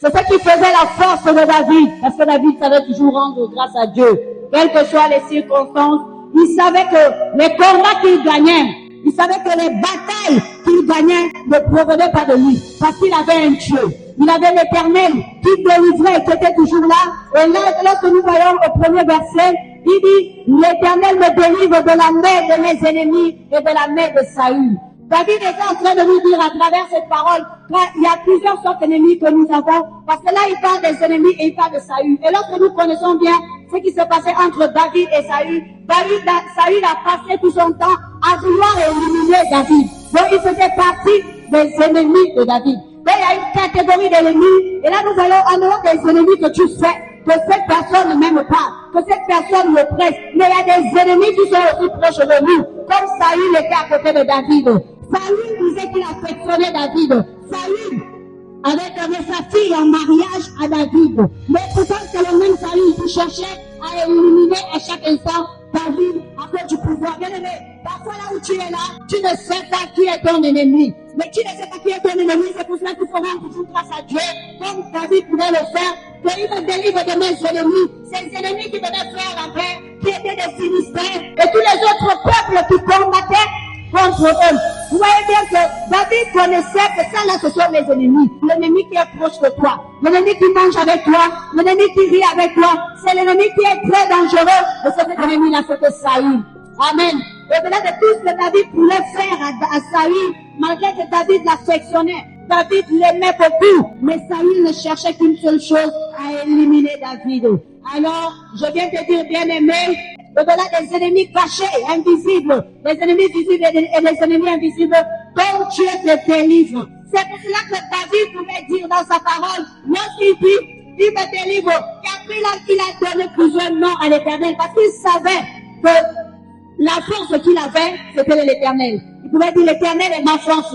C'est ce qui faisait la force de David, parce que David savait toujours rendre grâce à Dieu. Quelles que soient les circonstances, il savait que les combats qu'il gagnait, il savait que les batailles qu'il gagnait ne provenaient pas de lui, parce qu'il avait un Dieu. Il avait l'Éternel qui délivrait et qui était toujours là. Et là, lorsque nous voyons au premier verset, il dit, l'Éternel me délivre de la main de mes ennemis et de la main de Saül. David était en train de nous dire à travers cette parole qu'il y a plusieurs sortes d'ennemis que nous avons, parce que là, il parle des ennemis et il parle de Saül. Et lorsque nous connaissons bien ce qui s'est passé entre David et Saül, Saül a passé tout son temps à vouloir éliminer David. Donc, il faisait partie des ennemis de David. Donc, il y a une catégorie d'ennemis, et là, nous allons en dehors des ennemis que tu sais, que cette personne ne m'aime pas, que cette personne me presse, mais il y a des ennemis qui sont aussi proches de nous, comme Saül était à côté de David. Saül disait qu'il affectionnait David. Saül avait donné sa fille en mariage à David. Mais pourtant, c'est le même Saül qui cherchait à éliminer à chaque instant David à cause du pouvoir. Bien aimé, parfois là où tu es là, tu ne sais pas qui est ton ennemi. Mais tu ne sais pas qui est ton ennemi, c'est pour cela qu'il faut rendre toujours grâce à Dieu, comme David pouvait le faire, qu'il me délivre de mes ennemis. Ces ennemis qui venaient faire la paix, qui étaient des Philistins, et tous les autres peuples qui combattaient contre eux. Vous voyez bien que David connaissait que ça là, ce sont les ennemis. L'ennemi qui est proche de toi, l'ennemi qui mange avec toi, l'ennemi qui rit avec toi, c'est l'ennemi qui est très dangereux. Et cet ennemi-là, c'était Saül. Amen. Au-delà de tout ce que David pouvait faire à Saül, malgré que David l'affectionnait, David l'aimait beaucoup, mais Saül ne cherchait qu'une seule chose, à éliminer David. Alors, je viens te dire, bien-aimé, au-delà des ennemis cachés, invisibles, les ennemis visibles et les ennemis invisibles, dont Dieu te délivre. C'est pour cela que David pouvait dire dans sa parole, lorsqu'il dit, il me délivre, et après là, il a donné plusieurs noms à l'Éternel, parce qu'il savait que la force qu'il avait, c'était l'Éternel. Il pouvait dire, l'Éternel est ma force.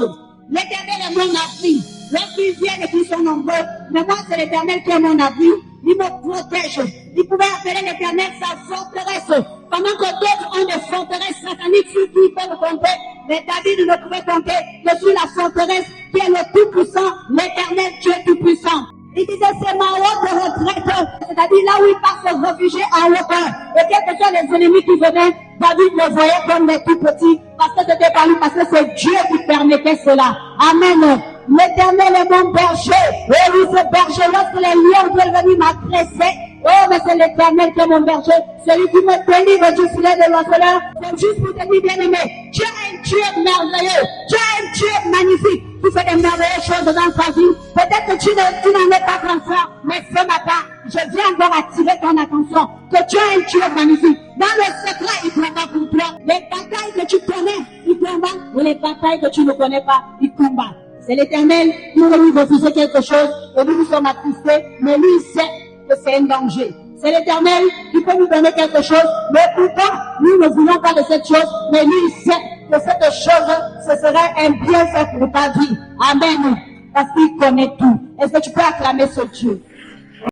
L'Éternel est mon abri. Lorsqu'ils viennent et qu'ils sont nombreux, mais moi, c'est l'Éternel qui est mon abri. Il me protège. Il pouvait appeler l'Éternel sa forteresse. Pendant que d'autres ont des forteresses sataniques sur qui ils peuvent compter, mais David ne pouvait compter que sur la forteresse qui est le Tout-Puissant, l'Éternel Dieu Tout-Puissant. Il disait, c'est ma haute retraite, c'est-à-dire là où il part se réfugier en hauteur. Et quels que soient les ennemis qui venaient, David le voyait comme les tout petits, parce que c'était pas lui, parce que c'est Dieu qui permettait cela. Amen. L'Éternel est mon berger. Et oui, ce berger, lorsque les lions veulent venir m'agresser, oh, mais c'est l'Éternel qui est mon berger, celui qui me délivre du filet de l'oiseleur. C'est juste pour te dire, bien-aimé, Dieu est un Dieu merveilleux, Dieu est un Dieu magnifique, qui fait des merveilleuses choses dans ta vie. Peut-être que tu n'en es pas conscient, mais ce matin, je viens encore attirer ton attention, que Dieu est un Dieu magnifique. Dans le secret, il combat pour toi. Les batailles que tu connais, il combat, ou les batailles que tu ne connais pas, il combat. C'est l'Éternel qui veut nous refuser quelque chose, et nous sommes attristés, mais lui, il sait que c'est un danger. C'est l'Éternel qui peut nous donner quelque chose, mais pourtant, nous ne voulons pas de cette chose, mais lui, il sait que cette chose, ce serait un bienfait pour ta vie. Amen. Parce qu'il connaît tout. Est-ce que tu peux acclamer ce Dieu?